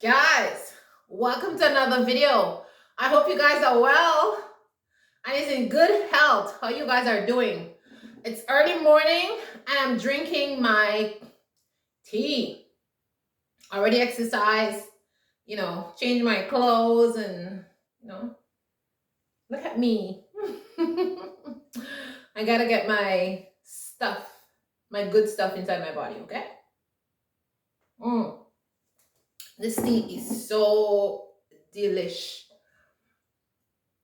Guys, welcome to another video. I hope you guys are well and is in good health. How you guys are doing? It's early morning and I'm drinking my tea. Already exercised, changed my clothes and, look at me. I gotta get my stuff, my good stuff inside my body, okay? This tea is so delish.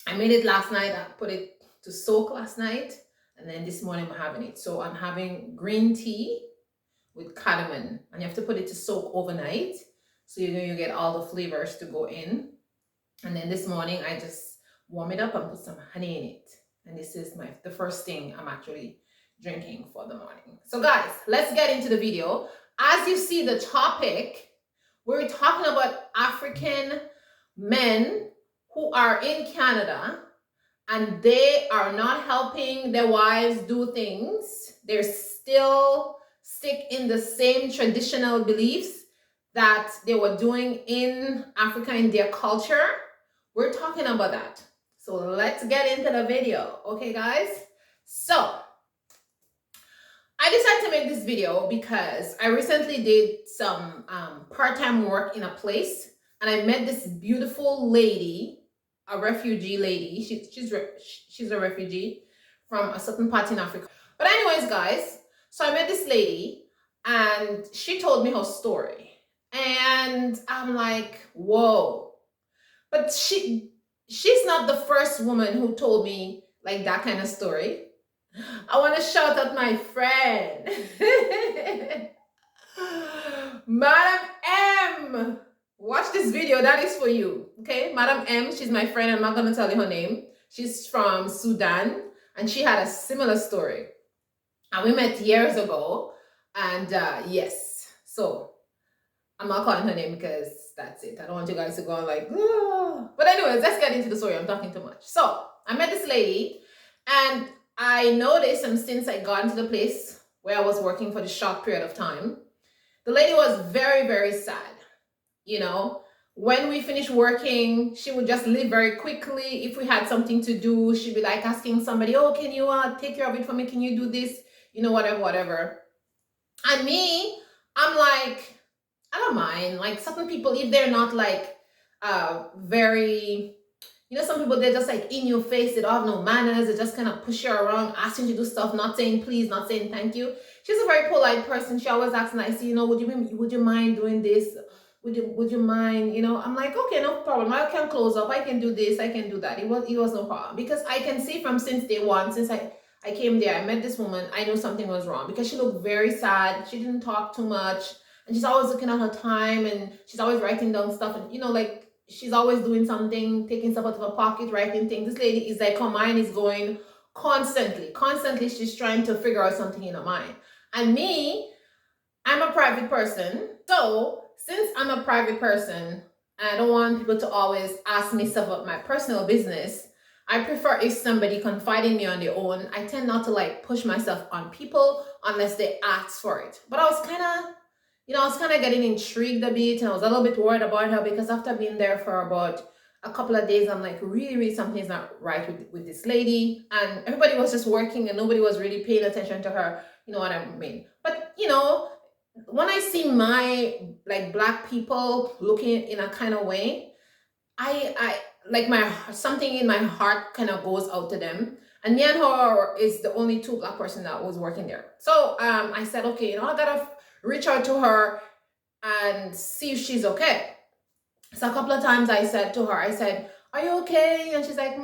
I made it last night. I put it to soak last night, and then this morning I'm having it. So I'm having green tea with cardamom, and you have to put it to soak overnight, so you get all the flavors to go in. And then this morning I just warm it up and put some honey in it, and this is the first thing I'm actually drinking for the morning. So guys, let's get into the video. As you see the topic, we're talking about African men who are in Canada and they are not helping their wives do things. They're still stick in the same traditional beliefs that they were doing in Africa in their culture. We're talking about that. So let's get into the video. Okay, guys? So I decided to make this video because I recently did some part-time work in a place and I met this beautiful lady, a refugee lady. She's a refugee from a certain part in Africa. But anyways, guys, so I met this lady and she told me her story. And I'm like, whoa. But she's not the first woman who told me like that kind of story. I want to shout out my friend, Madam M. Watch this video. That is for you. Okay, Madam M. She's my friend. I'm not going to tell you her name. She's from Sudan, and she had a similar story. And we met years ago. And yes, so I'm not calling her name because that's it. I don't want you guys to go on like, oh. But anyways, let's get into the story. I'm talking too much. So I met this lady, and I noticed, and since I got into the place where I was working for the short period of time, the lady was very, very sad. When we finished working, she would just leave very quickly. If we had something to do, she'd be like asking somebody, oh, can you take care of it for me? Can you do this? Whatever. And me, I'm like, I don't mind. Like certain people, if they're not like very... some people, they're just like in your face. They don't have no manners. They just kind of push you around, asking you to do stuff, not saying please, not saying thank you. She's a very polite person. She always asks nicely, would you mind doing this? Would you mind, I'm like, okay, no problem. I can close up. I can do this. I can do that. It was no problem. Because I can see from since day one, since I came there, I met this woman, I knew something was wrong because she looked very sad. She didn't talk too much. And she's always looking at her time and she's always writing down stuff. And, she's always doing something, taking stuff out of her pocket, writing things. This lady is like, her mind is going constantly. Constantly, she's trying to figure out something in her mind. And me, I'm a private person. So since I'm a private person, I don't want people to always ask me stuff about my personal business. I prefer if somebody confiding me on their own. I tend not to like push myself on people unless they ask for it. But I was kind of getting intrigued a bit, and I was a little bit worried about her because after being there for about a couple of days, I'm like, really, really something's not right with this lady. And everybody was just working and nobody was really paying attention to her. You know what I mean? But, when I see my, like, Black people looking in a kind of way, I like something in my heart kind of goes out to them. And me and her is the only two Black person that was working there. So I said, okay, I gotta reach out to her and see if she's okay. So a couple of times I said to her, I said, are you okay? And she's like,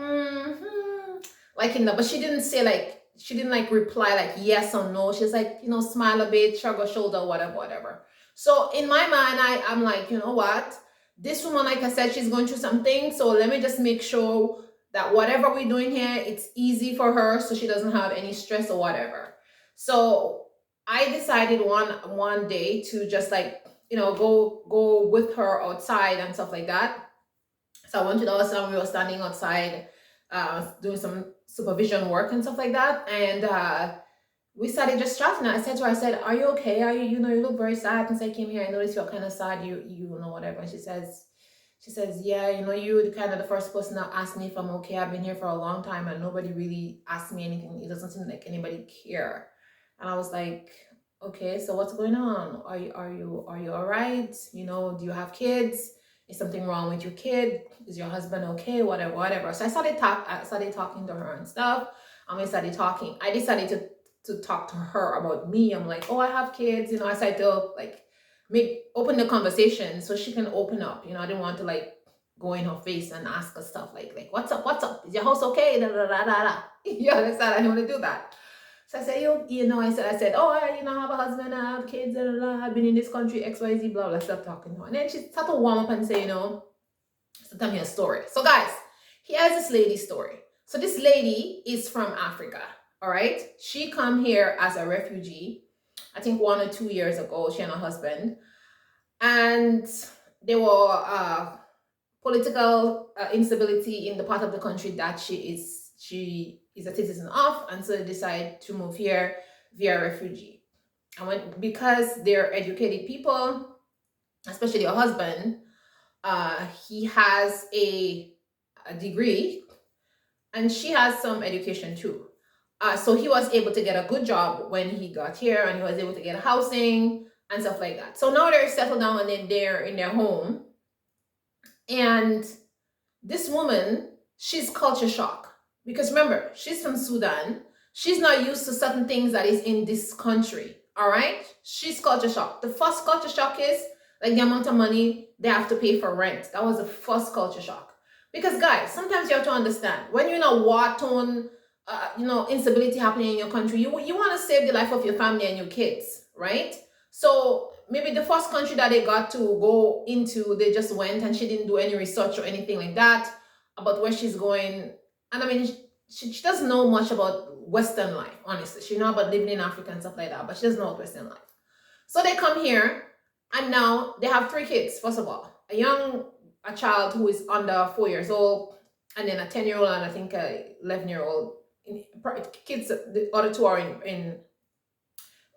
but she didn't say like, she didn't like reply like yes or no. She's like, smile a bit, shrug her shoulder, whatever. So in my mind, I'm like, you know what? This woman, like I said, she's going through something. So let me just make sure that whatever we're doing here, it's easy for her so she doesn't have any stress or whatever. So I decided one day to just like, go with her outside and stuff like that. So I went to the house and we were standing outside doing some supervision work and stuff like that. And we started just chatting. I said to her, I said, are you okay? Are you, you look very sad since I came here. I noticed you're kind of sad, you know, whatever. And she says, yeah, you're the kind of the first person that asked me if I'm okay. I've been here for a long time and nobody really asked me anything. It doesn't seem like anybody care. And I was like, okay, so what's going on? Are you all right? Do you have kids? Is something wrong with your kid? Is your husband okay? Whatever. So I started talking to her and stuff. And we started talking. I decided to talk to her about me. I'm like, oh, I have kids. I started to like open the conversation so she can open up. I didn't want to like go in her face and ask her stuff like what's up? Is your house okay? Da, da, da, da, da. You understand? I didn't want to do that. So I said, I said, oh, I have a husband, I have kids, blah, blah, blah. I've been in this country, XYZ, blah, blah, stop talking to her. And then she started to warm up and say, so tell me a story. So guys, here's this lady's story. So this lady is from Africa, all right? She come here as a refugee, I think 1 or 2 years ago, she and her husband. And there were political instability in the part of the country that she is a citizen of, and so they decide to move here via refugee. And because they're educated people, especially her husband, he has a degree, and she has some education too. So he was able to get a good job when he got here, and he was able to get housing and stuff like that. So now they're settled down and then they're in their home. And this woman, she's culture shock. Because remember, she's from Sudan. She's not used to certain things that is in this country. All right? She's culture shock. The first culture shock is like the amount of money they have to pay for rent. That was the first culture shock. Because guys, sometimes you have to understand, when you're in a war-torn, instability happening in your country, you want to save the life of your family and your kids, right? So maybe the first country that they got to go into, they just went and she didn't do any research or anything like that about where she's going. And I mean, she doesn't know much about Western life, honestly. She knows about living in Africa and stuff like that, but she doesn't know about Western life. So they come here and now they have 3 kids, first of all. A child who is under 4 years old, and then a 10-year-old and I think a 11-year-old. Kids, the other 2 are in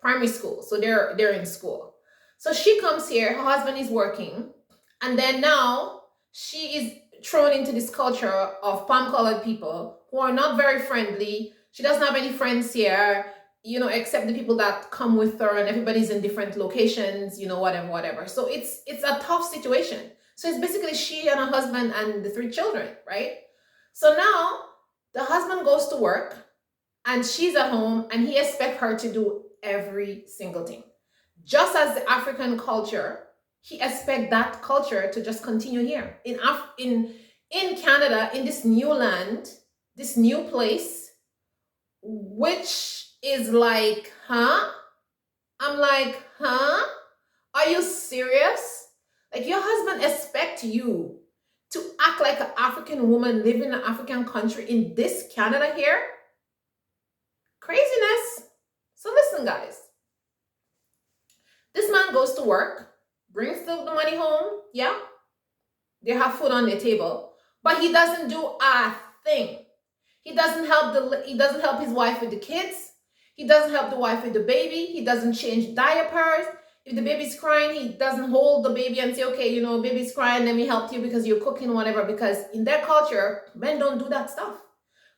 primary school, so they're in school. So she comes here, her husband is working, and then now she is thrown into this culture of palm-colored people who are not very friendly. She doesn't have any friends here, except the people that come with her, and everybody's in different locations, whatever. So it's a tough situation. So it's basically she and her husband and the 3 children, right? So now the husband goes to work and she's at home, and he expects her to do every single thing. Just as the African culture, he expects that culture to just continue here. In Canada, in this new land, this new place, which is like, huh? I'm like, huh? Are you serious? Like, your husband expects you to act like an African woman living in an African country in this Canada here? Craziness. So listen, guys. This man goes to work, brings the money home, yeah? They have food on their table, but he doesn't do a thing. He doesn't help his wife with the kids. He doesn't help the wife with the baby. He doesn't change diapers. If the baby's crying, he doesn't hold the baby and say, okay, baby's crying, let me help you because you're cooking, whatever. Because in their culture, men don't do that stuff.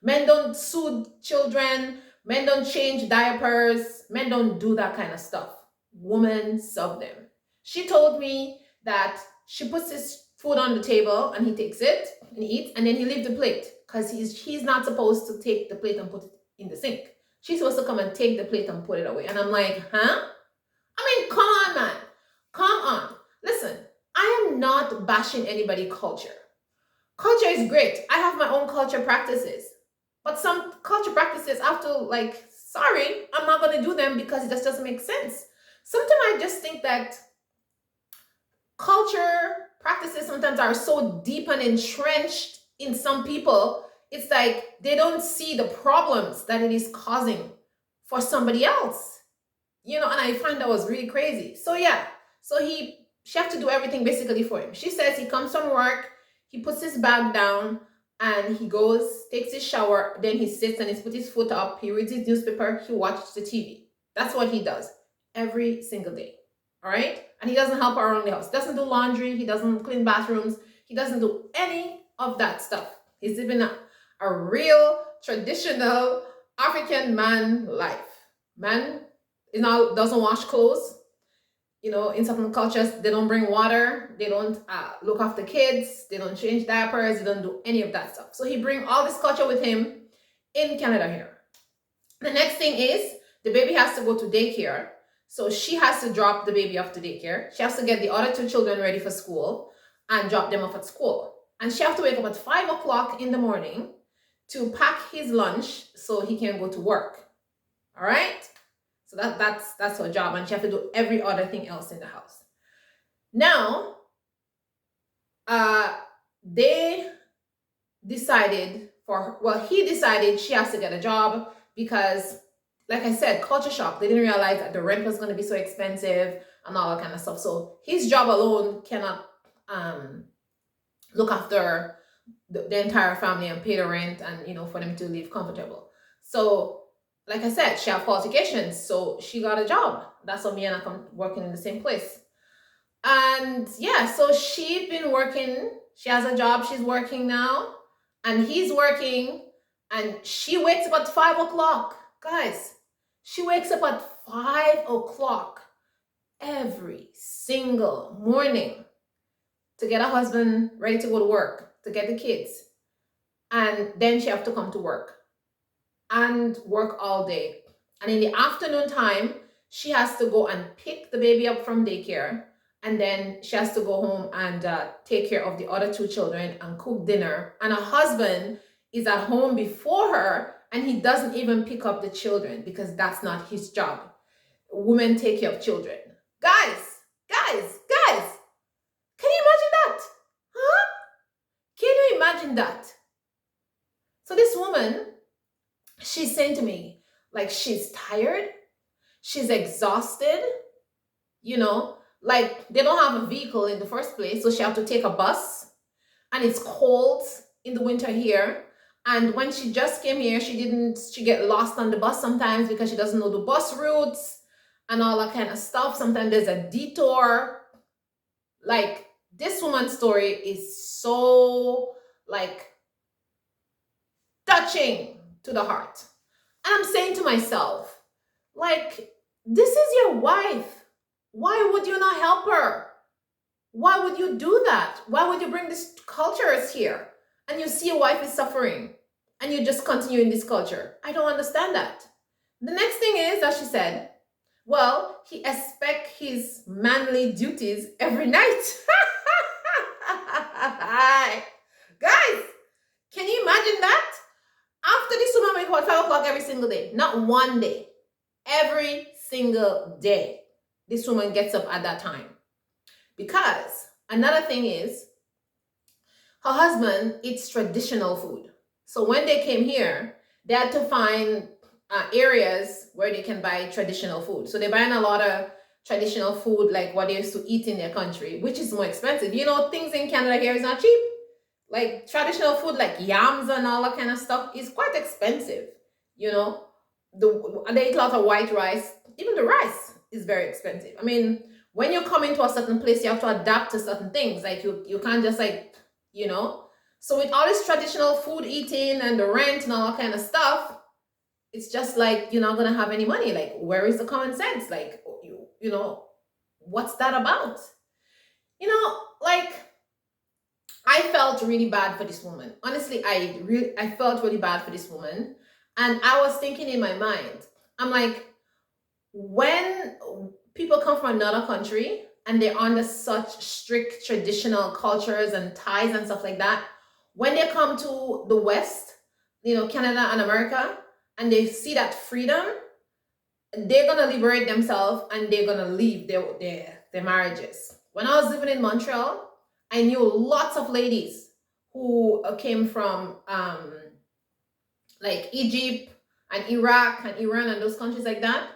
Men don't soothe children. Men don't change diapers. Men don't do that kind of stuff. Women serve them. She told me that she puts his food on the table and he takes it and eats, and then he leaves the plate because he's not supposed to take the plate and put it in the sink. She's supposed to come and take the plate and put it away. And I'm like, huh? I mean, come on, man. Come on. Listen, I am not bashing anybody's culture. Culture is great. I have my own culture practices. But some culture practices, I have to like, sorry, I'm not going to do them because it just doesn't make sense. Sometimes I just think that culture practices sometimes are so deep and entrenched in some people, it's like they don't see the problems that it is causing for somebody else. And I find that was really crazy. So yeah, so she has to do everything basically for him. She says he comes from work, he puts his bag down, and he goes, takes his shower, then he sits and he's put his foot up, he reads his newspaper, he watches the TV. That's what he does every single day. All right? And he doesn't help around the house. He doesn't do laundry, he doesn't clean bathrooms, he doesn't do any of that stuff. He's living a real traditional African man life. Man doesn't wash clothes. You know, in certain cultures, they don't bring water, they don't look after kids, they don't change diapers, they don't do any of that stuff. So he bring all this culture with him in Canada here. The next thing is the baby has to go to daycare. So she has to drop the baby off to daycare. She has to get the other two children ready for school and drop them off at school. And she has to wake up at 5 o'clock in the morning to pack his lunch so he can go to work. All right? So that's her job, and she has to do every other thing else in the house. Now, they decided he decided she has to get a job because, like I said, culture shock. They didn't realize that the rent was going to be so expensive and all that kind of stuff. So his job alone cannot look after the entire family and pay the rent and, you know, for them to live comfortable. So, like I said, she had qualifications, so she got a job. That's why me and I come working in the same place. And yeah, so she's been working. She has a job. She's working now, and he's working. And she wakes up at 5 o'clock, guys. She wakes up at 5 o'clock every single morning to get her husband ready to go to work, to get the kids, and then she have to come to work and work all day. And in the afternoon time, she has to go and pick the baby up from daycare, and then she has to go home and take care of the other two children and cook dinner. And her husband is at home before her, and he doesn't even pick up the children because that's not his job. Women take care of children. Guys, can you imagine that? Huh? Can you imagine that? So this woman, she's saying to me, like, she's tired, she's exhausted, you know, like they don't have a vehicle in the first place, so she have to take a bus, and it's cold in the winter here. And when she just came here, she get lost on the bus sometimes because she doesn't know the bus routes and all that kind of stuff. Sometimes there's a detour. Like, this woman's story is so, like, touching to the heart. And I'm saying to myself, like, this is your wife. Why would you not help her? Why would you do that? Why would you bring this cultures here? And you see your wife is suffering and you just continue in this culture. I don't understand that. The next thing is that she said, well, he expects his manly duties every night. Guys, can you imagine that? After this woman wake up at 5 o'clock every single day, not one day, every single day, this woman gets up at that time. Because another thing is, her husband eats traditional food. So when they came here, they had to find areas where they can buy traditional food. So they're buying a lot of traditional food, like what they used to eat in their country, which is more expensive. You know, things in Canada here is not cheap. Like traditional food, like yams and all that kind of stuff, is quite expensive. You know, they eat a lot of white rice. Even the rice is very expensive. I mean, when you come into a certain place, you have to adapt to certain things. Like you can't just, like, you know. So with all this traditional food eating and the rent and all that kind of stuff, it's just like you're not gonna have any money. Like, where is the common sense? Like, you know, what's that about? You know, like, I felt really bad for this woman. Honestly, I felt really bad for this woman. And I was thinking in my mind, I'm like, when people come from another country and they're under such strict traditional cultures and ties and stuff like that, when they come to the West, you know, Canada and America, and they see that freedom, they're gonna liberate themselves and they're gonna leave their marriages. When I was living in Montreal, I knew lots of ladies who came from like Egypt and Iraq and Iran and those countries like that.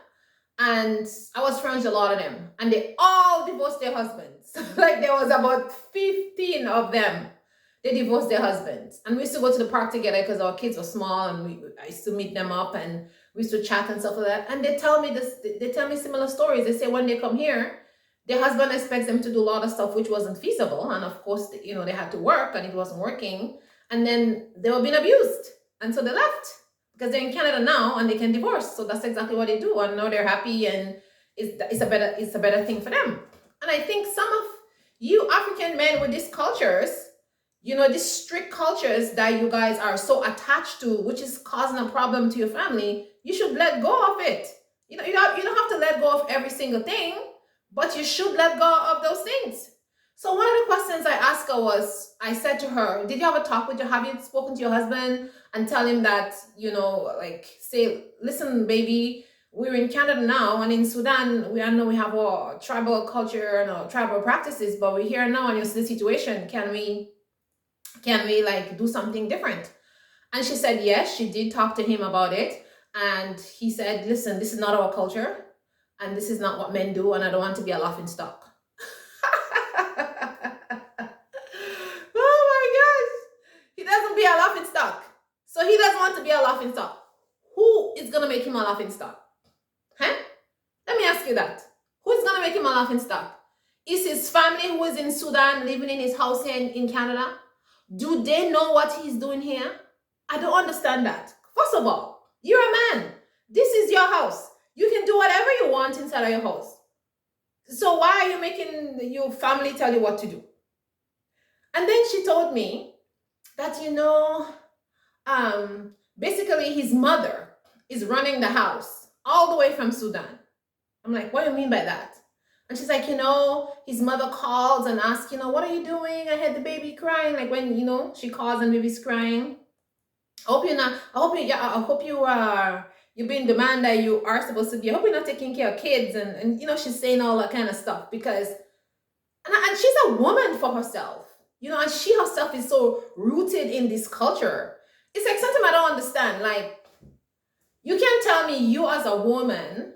And I was friends with a lot of them, and they all divorced their husbands. Like, there was about 15 of them. they divorced their husbands. And we used to go to the park together because our kids were small, and I used to meet them up, and we used to chat and stuff like that. And they tell me this, they tell me similar stories. They say when they come here, their husband expects them to do a lot of stuff which wasn't feasible. And of course, you know, they had to work and it wasn't working. And then they were being abused. And so they left because they're in Canada now and they can divorce. So that's exactly what they do. And now they're happy, and it's a better thing for them. And I think some of you African men with these cultures, you know, these strict cultures that you guys are so attached to, which is causing a problem to your family, you should let go of it. You know, you don't have to let go of every single thing, but you should let go of those things. So one of the questions I asked her was, I said to her, did you have a talk with have you spoken to your husband and tell him that, you know, like say, listen, baby, we're in Canada now, and in Sudan, I know we have our tribal culture and our tribal practices, but we're here now and it's the situation. Can we like do something different? And she said, yes, she did talk to him about it. And he said, listen, this is not our culture, and this is not what men do, and I don't want to be a laughing stock. Oh my gosh. He doesn't be a laughing stock. So he doesn't want to be a laughing stock. Who is going to make him a laughing stock? Huh? Let me ask you that. Who is going to make him a laughing stock? Is his family who is in Sudan living in his house here in Canada? Do they know what he's doing here? I don't understand that. First of all, you're a man. This is your house. You can do whatever you want inside of your house. So why are you making your family tell you what to do? And then she told me that, you know, basically his mother is running the house all the way from Sudan. I'm like, what do you mean by that? And she's like, you know, his mother calls and asks, you know, what are you doing? I had the baby crying. Like when, you know, she calls and baby's crying. I hope you're being the man that you are supposed to be. I hope you're not taking care of kids. And you know, she's saying all that kind of stuff because, and she's a woman for herself, you know, and she herself is so rooted in this culture. It's like something I don't understand. Like, you can't tell me you as a woman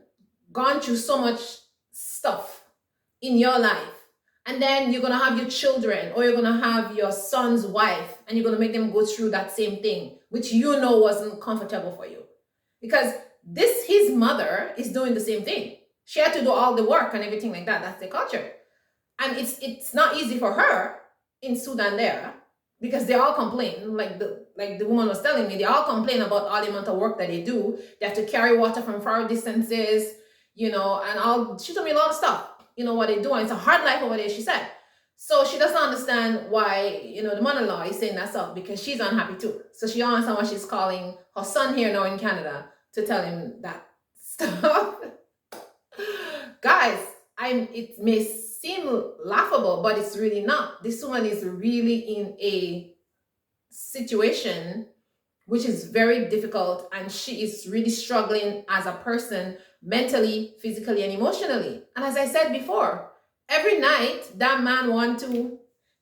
gone through so much stuff in your life, and then you're going to have your children, or you're going to have your son's wife, and you're going to make them go through that same thing, which you know wasn't comfortable for you. Because his mother is doing the same thing. She had to do all the work and everything like that. That's the culture. And it's not easy for her in Sudan there, because they all complain, like the woman was telling me, they all complain about all the amount of work that they do. They have to carry water from far distances, you know, and she told me a lot of stuff, you know, what they do. And it's a hard life over there, she said. So she doesn't understand why, you know, the mother-in-law is saying that stuff, because she's unhappy too. So she don't understand why she's calling her son here now in Canada to tell him that stuff. Guys, it may seem laughable, but it's really not. This woman is really in a situation which is very difficult, and she is really struggling as a person, mentally, physically, and emotionally. And as I said before, every night that man wants to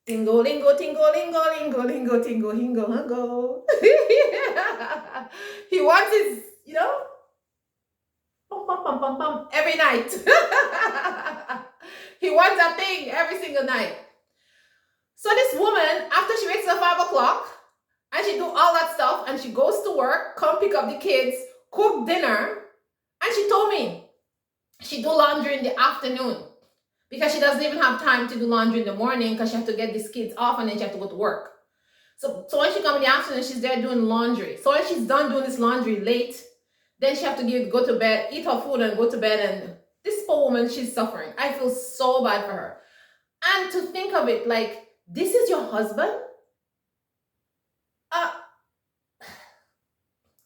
tingo lingo tingo lingo lingo lingo tingo hingo hungo. He wants his, you know, pum pum pum pum pum every night. He wants that thing every single night. So this woman, after she wakes up 5 o'clock and she do all that stuff and she goes to work, come pick up the kids, cook dinner, and she told me she do laundry in the afternoon because she doesn't even have time to do laundry in the morning because she has to get these kids off and then she has to go to work. So when she comes in the afternoon, she's there doing laundry. So when she's done doing this laundry late, then she has to go to bed, eat her food and go to bed. And this poor woman, she's suffering. I feel so bad for her. And to think of it, like, this is your husband?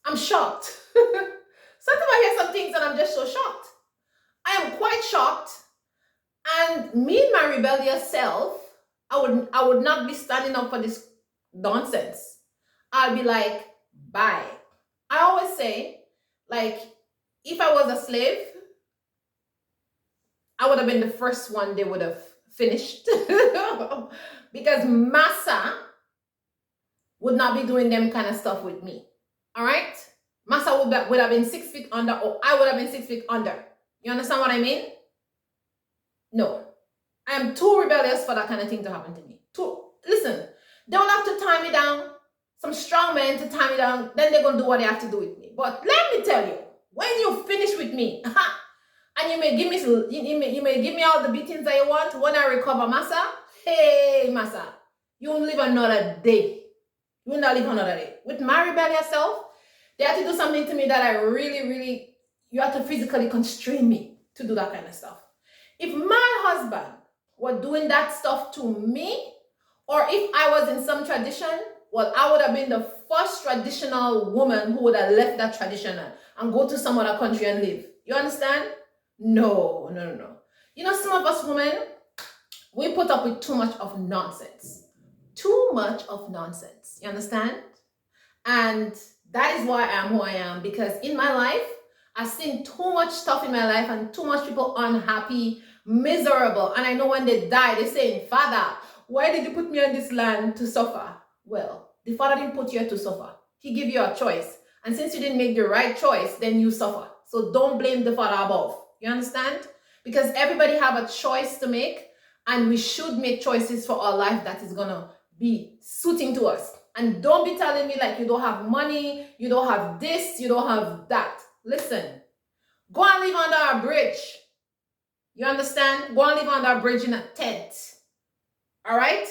I'm shocked. Sometimes I hear some things and I'm just so shocked. I am quite shocked. And me, my rebellious self, I would not be standing up for this nonsense. I'll be like, bye. I always say, like, if I was a slave, I would have been the first one they would have finished. Because Massa would not be doing them kind of stuff with me. All right? Massa would have been 6 feet under, or I would have been 6 feet under. You understand what I mean? No. I am too rebellious for that kind of thing to happen to me. Listen, They will have to tie me down. Some strong men to tie me down. Then they're going to do what they have to do with me. But let me tell you, when you finish with me, and you may give me you may give me all the beatings that you want, when I recover, massa, hey, massa, you won't live another day. You will not live another day. With my rebellious self, they had to do something to me that I really, you have to physically constrain me to do that kind of stuff. If my husband were doing that stuff to me, or if I was in some tradition, well, I would have been the first traditional woman who would have left that tradition and go to some other country and live. You understand? No. You know, some of us women, we put up with too much of nonsense. Too much of nonsense. You understand? And that is why I am who I am, because in my life, I've seen too much stuff in my life and too much people unhappy, miserable. And I know when they die, they're saying, Father, why did you put me on this land to suffer? Well, the Father didn't put you here to suffer. He gave you a choice. And since you didn't make the right choice, then you suffer. So don't blame the Father above. You understand? Because everybody have a choice to make, and we should make choices for our life that is going to be suiting to us. And don't be telling me like you don't have money, you don't have this, you don't have that. Listen, go and live under a bridge. You understand? Go and live under a bridge in a tent. All right?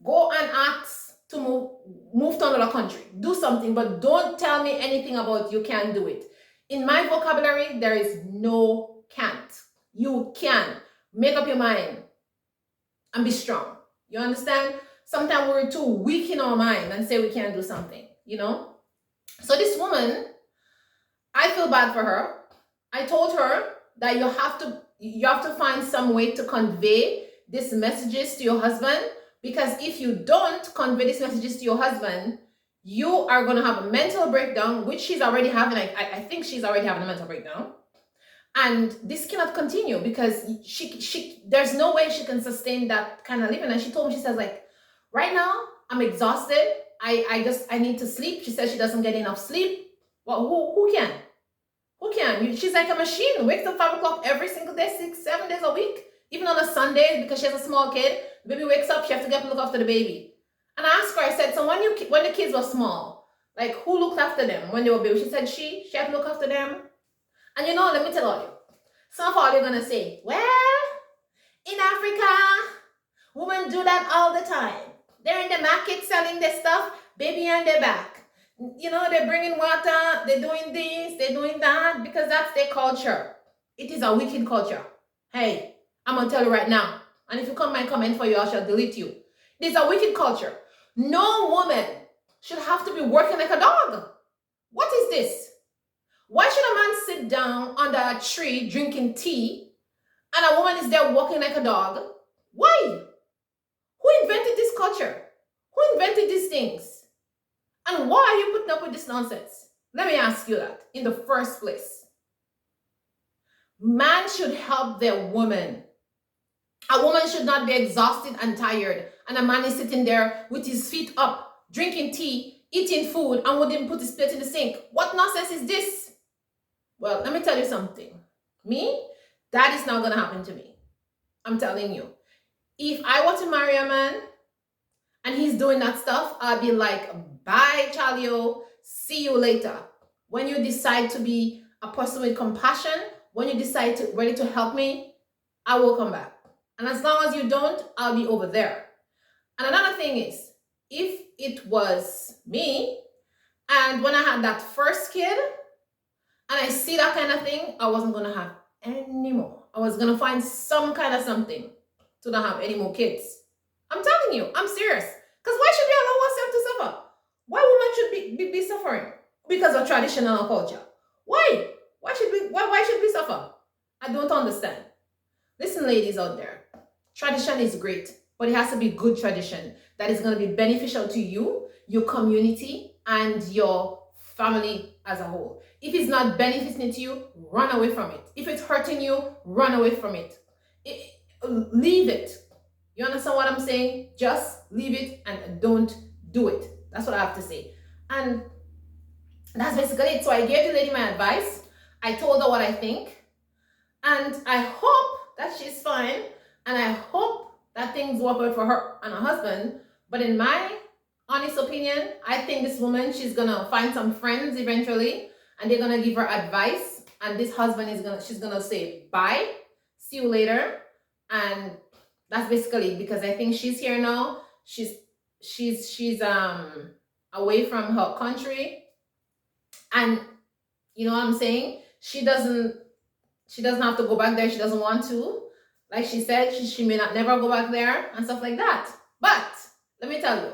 Go and ask to move to another country. Do something, but don't tell me anything about you can't do it. In my vocabulary, there is no can't. You can. Make up your mind and be strong. You understand? Sometimes we're too weak in our mind and say we can't do something, you know? So this woman, I feel bad for her. I told her that you have to find some way to convey these messages to your husband, because if you don't convey these messages to your husband, you are going to have a mental breakdown, which she's already having. I think she's already having a mental breakdown. And this cannot continue because there's no way she can sustain that kind of living. And she told me, she says like, right now, I'm exhausted. I need to sleep. She says she doesn't get enough sleep. Well, who can? Who can? She's like a machine. Wakes up 5 o'clock every single day, 6, 7 days a week. Even on a Sunday, because she has a small kid. The baby wakes up, she has to get up and look after the baby. And I asked her, I said, so when the kids were small, like who looked after them when they were baby? She said she had to look after them. And you know, let me tell you, some of all you're gonna say, well, in Africa, women do that all the time. They're in the market selling their stuff, baby on their back. You know, they're bringing water, they're doing this, they're doing that, because that's their culture. It is a wicked culture. Hey, I'm gonna tell you right now, and if you come and comment for you, I shall delete you. It is a wicked culture. No woman should have to be working like a dog. What is this? Why should a man sit down under a tree drinking tea and a woman is there walking like a dog? Why? Who invented this culture? Who invented these things? And why are you putting up with this nonsense? Let me ask you that in the first place. Man should help their woman. A woman should not be exhausted and tired, and a man is sitting there with his feet up, drinking tea, eating food, and wouldn't put his plate in the sink. What nonsense is this? Well, let me tell you something. Me, that is not going to happen to me. I'm telling you. If I were to marry a man and he's doing that stuff, I'll be like, bye, Chalio. See you later. When you decide to be a person with compassion, when you decide to ready to help me, I will come back. And as long as you don't, I'll be over there. And another thing is, if it was me, and when I had that first kid, and I see that kind of thing, I wasn't going to have any more. I was going to find some kind of something to not have any more kids. I'm telling you, I'm serious. Because why should we allow ourselves to suffer? Why women should be suffering? Because of traditional culture. Why? Why should we suffer? I don't understand. Listen, ladies out there, tradition is great, but it has to be good tradition that is going to be beneficial to you, your community, and your family as a whole. If it's not benefiting to you, run away from it. If it's hurting you, run away from it. Leave it. You understand what I'm saying? Just leave it and don't do it. That's what I have to say. And that's basically it. So I gave the lady my advice. I told her what I think. And I hope that she's fine. And I hope that things work out for her and her husband. But But in my honest opinion, I think this woman, she's gonna find some friends eventually, and they're gonna give her advice. And this husband she's gonna say bye, see you later, and that's basically because I think she's here now. She's away from her country, and you know what I'm saying. She doesn't have to go back there. She doesn't want to. Like she said, she may not never go back there and stuff like that. But let me tell you,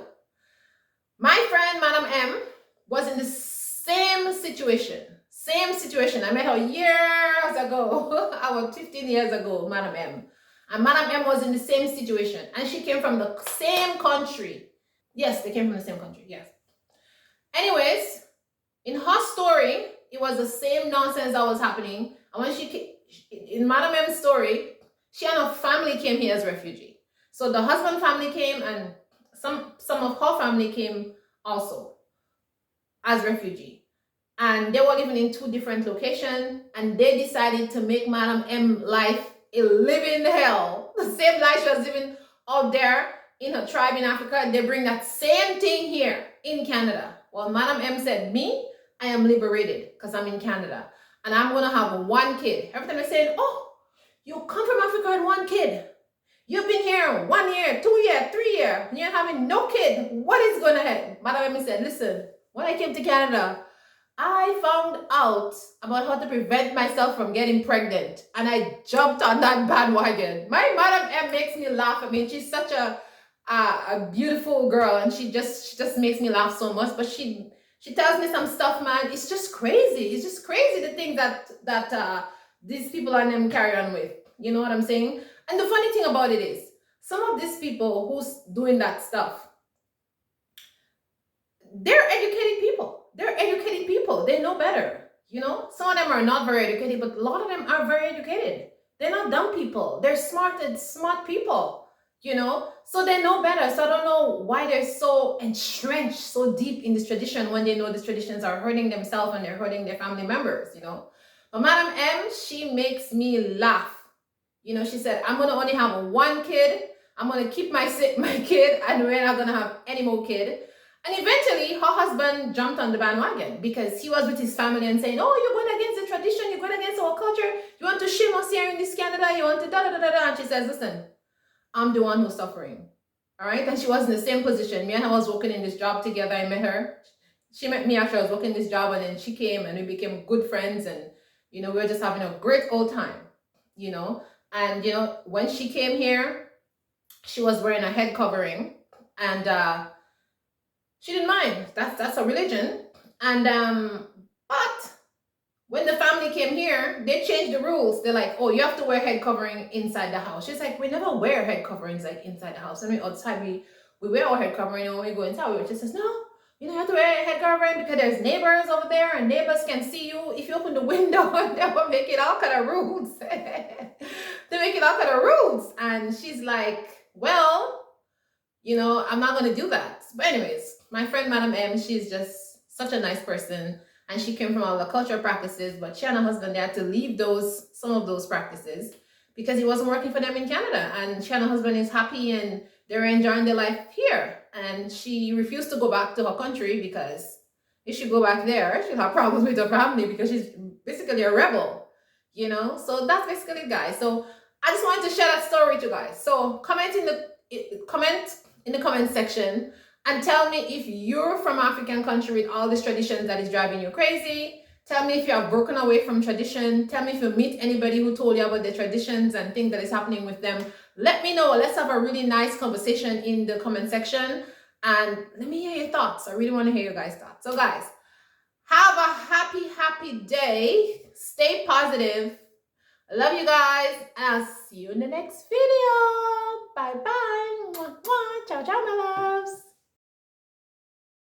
my friend Madam M was in the same situation. Same situation. I met her years ago, about 15 years ago, Madam M. And Madam M was in the same situation. And she came from the same country. Yes, they came from the same country. Yes. Anyways, in her story, it was the same nonsense that was happening. And when in Madam M's story, she and her family came here as refugee. So the husband family came, and some of her family came also as refugee. And they were living in 2 different locations, and they decided to make Madam M life a living hell. The same life she was living out there in her tribe in Africa, they bring that same thing here in Canada. Well, Madam M said, me, I am liberated because I'm in Canada, and I'm going to have 1 kid. Every time they're saying, oh, you come from Africa with 1 kid. You've been here 1 year, 2 years, 3 years, and you're having no kid. What is going to happen? Madam M said, listen, when I came to Canada, I found out about how to prevent myself from getting pregnant, and I jumped on that bandwagon. My Madam M makes me laugh. I mean, she's such a beautiful girl, and she just makes me laugh so much. But she tells me some stuff, man. It's just crazy. It's just crazy the thing that these people and them carry on with. You know what I'm saying? And the funny thing about it is, some of these people who's doing that stuff, they're educated people. They're educated people. They know better. You know, some of them are not very educated, but a lot of them are very educated. They're not dumb people. They're smart people, you know, so they know better. So I don't know why they're so entrenched, so deep in this tradition when they know these traditions are hurting themselves and they're hurting their family members, you know. But Madam M, she makes me laugh. You know, she said, I'm going to only have 1 kid. I'm going to keep my kid, and we're not going to have any more kid. And eventually, her husband jumped on the bandwagon because he was with his family and saying, oh, you're going against the tradition, you're going against our culture, you want to shame us here in this Canada, you want to da-da-da-da-da. And she says, listen, I'm the one who's suffering, all right? And she was in the same position. Me and her was working in this job together. I met her. She met me after I was working this job, and then she came, and we became good friends, and, you know, we were just having a great old time, you know? And, you know, when she came here, she was wearing a head covering, and she didn't mind. That's a religion. And but when the family came here, they changed the rules. They're like, oh, you have to wear head covering inside the house. She's like, we never wear head coverings like inside the house. And we outside we wear our head covering, and when we go inside, she says, no, you don't have to wear a head covering because there's neighbors over there, and neighbors can see you if you open the window. They will make it all kind of rules. They make it all kind of rules. And she's like, well, you know, I'm not going to do that. But anyways, my friend Madam M, she's just such a nice person, and she came from all the cultural practices, but she and her husband, they had to leave some of those practices because it wasn't working for them in Canada. And she and her husband is happy, and they're enjoying their life here. And she refused to go back to her country because if she go back there, she'll have problems with her family because she's basically a rebel, you know? So that's basically it, guys. So I just wanted to share that story with you guys. So comment in the comment section and tell me if you're from African country with all these traditions that is driving you crazy. Tell me if you have broken away from tradition. Tell me if you meet anybody who told you about the traditions and things that is happening with them. Let me know. Let's have a really nice conversation in the comment section, and let me hear your thoughts. I really want to hear your guys' thoughts. So guys, have a happy day. Stay positive. I love you guys, and I'll see you in the next video. Bye bye. Ciao, ciao, my love.